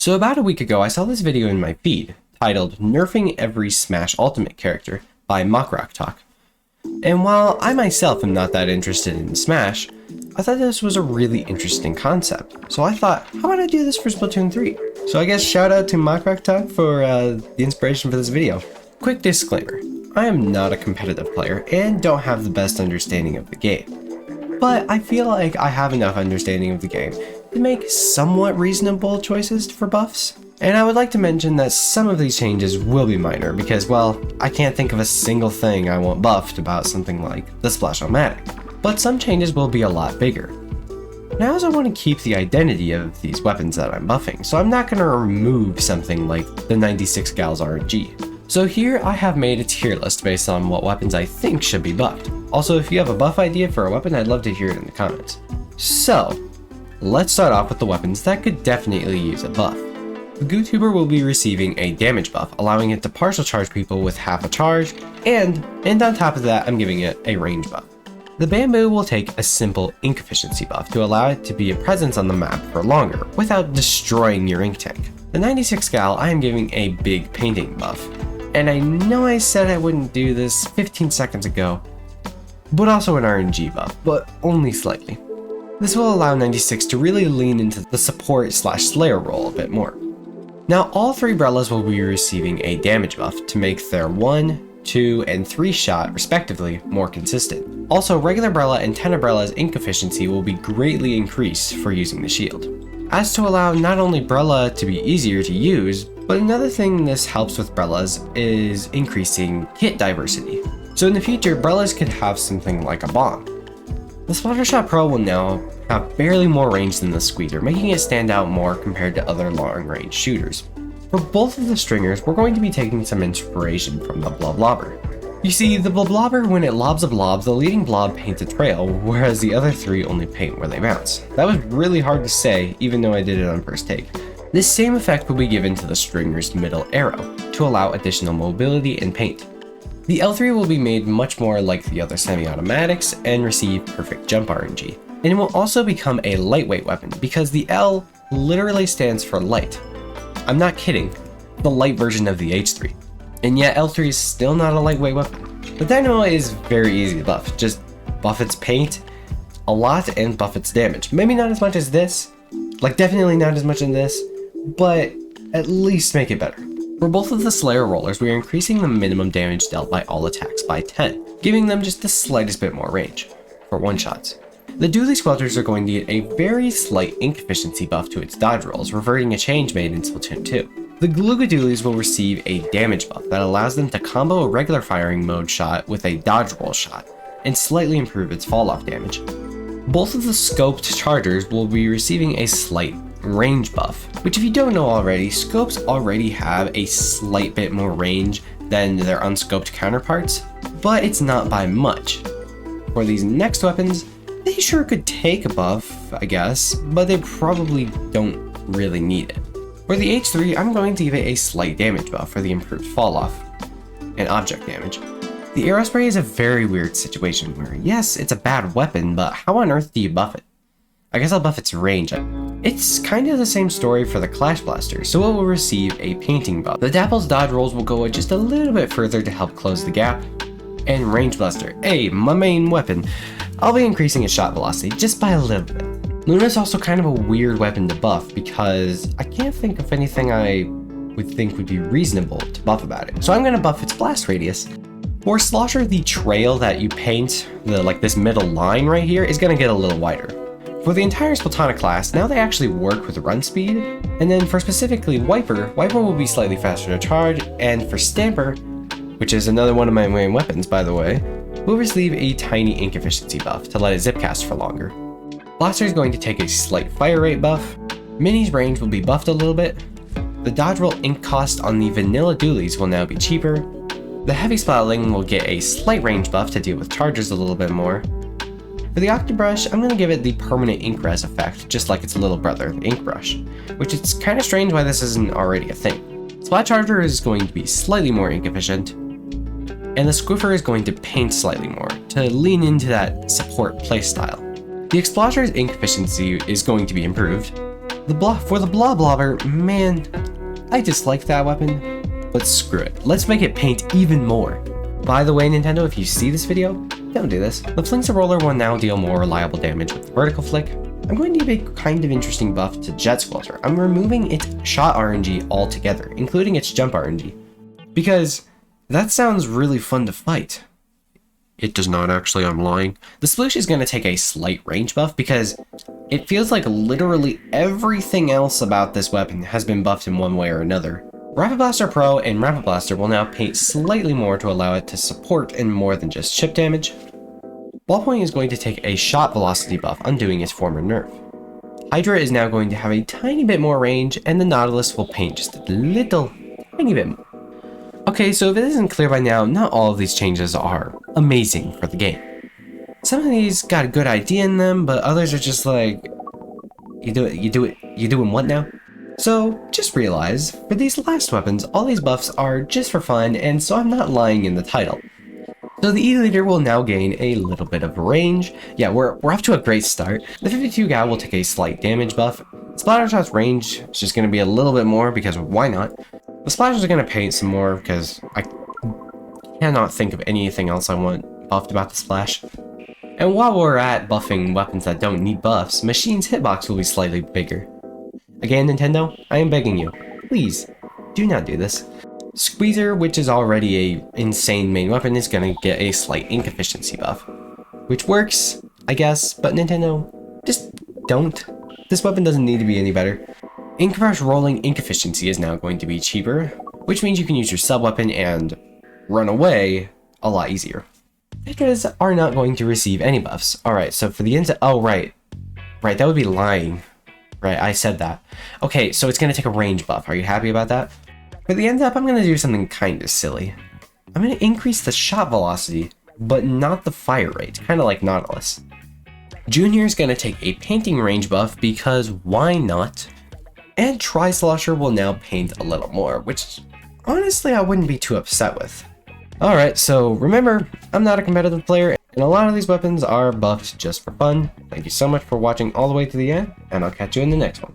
So about a week ago, I saw this video in my feed titled Nerfing Every Smash Ultimate Character by Mockrocktalk. And while I myself am not that interested in Smash, I thought this was a really interesting concept. So I thought, how about I do this for Splatoon 3? So I guess shout out to Mockrocktalk for the inspiration for this video. Quick disclaimer, I am not a competitive player and don't have the best understanding of the game. But I feel like I have enough understanding of the game to make somewhat reasonable choices for buffs. And I would like to mention that some of these changes will be minor because, well, I can't think of a single thing I want buffed about something like the Splash-O-Matic. But some changes will be a lot bigger. Now, I also want to keep the identity of these weapons that I'm buffing, so I'm not going to remove something like the 96 Gals RNG. So here I have made a tier list based on what weapons I think should be buffed. Also, if you have a buff idea for a weapon, I'd love to hear it in the comments. So, let's start off with the weapons that could definitely use a buff. The Gootuber will be receiving a damage buff, allowing it to partial charge people with half a charge, and on top of that, I'm giving it a range buff. The Bamboo will take a simple ink efficiency buff to allow it to be a presence on the map for longer, without destroying your ink tank. The 96 Gal, I am giving a big painting buff. And I know I said I wouldn't do this 15 seconds ago, but also an RNG buff, but only slightly. This will allow 96 to really lean into the support/slayer role a bit more. Now all three Brellas will be receiving a damage buff to make their 1, 2, and 3 shot respectively more consistent. Also, regular Brella and Tenebrella's ink efficiency will be greatly increased for using the shield. As to allow not only Brella to be easier to use, but another thing this helps with Brellas is increasing kit diversity. So in the future, Brellas could have something like a bomb. The Splattershot Pro will now have barely more range than the Squeezer, making it stand out more compared to other long-range shooters. For both of the stringers, we're going to be taking some inspiration from the Bloblobber. You see, the Bloblobber, when it lobs a blob, the leading blob paints a trail, whereas the other three only paint where they bounce. That was really hard to say, even though I did it on first take. This same effect will be given to the stringer's middle arrow, to allow additional mobility and paint. The L3 will be made much more like the other semi-automatics and receive perfect jump RNG. And it will also become a lightweight weapon because the L literally stands for light. I'm not kidding, the light version of the H3. And yet L3 is still not a lightweight weapon. The Dynamo is very easy to buff, just buff its paint a lot and buff its damage. Maybe not as much as this, like definitely not as much as this, but at least make it better. For both of the Slayer Rollers, we are increasing the minimum damage dealt by all attacks by 10, giving them just the slightest bit more range for one-shots. The Dually Squelchers are going to get a very slight ink efficiency buff to its dodge rolls, reverting a change made in Splatoon 2. The Gloogadoolies will receive a damage buff that allows them to combo a regular firing mode shot with a dodge roll shot, and slightly improve its fall-off damage. Both of the Scoped Chargers will be receiving a slight range buff, which if you don't know already, Scopes already have a slight bit more range than their unscoped counterparts, but it's not by much. For these next weapons, they sure could take a buff, I guess, but they probably don't really need it. For the H3, I'm going to give it a slight damage buff for the improved fall off and object damage. The Aerospray is a very weird situation where, yes, it's a bad weapon, but how on earth do you buff it? I guess I'll buff its range. It's kind of the same story for the Clash Blaster, so it will receive a painting buff. The Dapple's dodge rolls will go just a little bit further to help close the gap. And Range Blaster, my main weapon, I'll be increasing its shot velocity just by a little bit. Luna's also kind of a weird weapon to buff because I can't think of anything I would think would be reasonable to buff about it. So I'm going to buff its blast radius. For Slosher, the trail that you paint, this middle line right here, is going to get a little wider. For the entire Splatonic class, now they actually work with run speed, and then for specifically Wiper will be slightly faster to charge, and for Stamper, which is another one of my main weapons by the way, will receive a tiny ink efficiency buff to let it zipcast for longer. Blaster is going to take a slight fire rate buff, Mini's range will be buffed a little bit, the dodge roll ink cost on the vanilla dualies will now be cheaper, the heavy splatling will get a slight range buff to deal with chargers a little bit more. For the Octobrush, I'm going to give it the permanent ink res effect, just like its little brother, the Ink Brush, which it's kind of strange why this isn't already a thing. Splat Charger is going to be slightly more ink efficient, and the Squiffer is going to paint slightly more, to lean into that support playstyle. The Explosion's ink efficiency is going to be improved, The blah blobber, man, I dislike that weapon, but screw it. Let's make it paint even more. By the way, Nintendo, if you see this video, don't do this. The Flinkster Roller will now deal more reliable damage with the vertical flick. I'm going to give a kind of interesting buff to Jet Squelcher. I'm removing its shot RNG altogether, including its jump RNG, because that sounds really fun to fight. It does not actually, I'm lying. The Sploosh is going to take a slight range buff because it feels like literally everything else about this weapon has been buffed in one way or another. Rapid Blaster Pro and Rapid Blaster will now paint slightly more to allow it to support in more than just chip damage. Ballpoint is going to take a shot velocity buff, undoing its former nerf. Hydra is now going to have a tiny bit more range, and the Nautilus will paint just a little tiny bit more. Okay, so if it isn't clear by now, not all of these changes are amazing for the game. Some of these got a good idea in them, but others are just like, you doing what now? So just realize, for these last weapons, all these buffs are just for fun, and so I'm not lying in the title. So the E-Leader will now gain a little bit of range. Yeah, we're off to a great start. The 52 Gal will take a slight damage buff. Splattershot's range is just going to be a little bit more, because why not? The Splashers are going to paint some more, because I cannot think of anything else I want buffed about the Splash. And while we're at buffing weapons that don't need buffs, Machine's hitbox will be slightly bigger. Again, Nintendo, I am begging you, please, do not do this. Squeezer, which is already a insane main weapon, is going to get a slight ink efficiency buff. Which works, I guess, but Nintendo, just don't. This weapon doesn't need to be any better. Ink Rush rolling ink efficiency is now going to be cheaper, which means you can use your sub-weapon and run away a lot easier. Hydras are not going to receive any buffs. Alright, so for the oh right, that would be lying. Right, I said that. Okay, so it's going to take a range buff. Are you happy about that? For the end up, I'm going to do something kind of silly. I'm going to increase the shot velocity, but not the fire rate, kind of like Nautilus. Junior is going to take a painting range buff because why not? And Slosher will now paint a little more, which honestly I wouldn't be too upset with. Alright, so remember, I'm not a competitive player, and a lot of these weapons are buffed just for fun. Thank you so much for watching all the way to the end, and I'll catch you in the next one.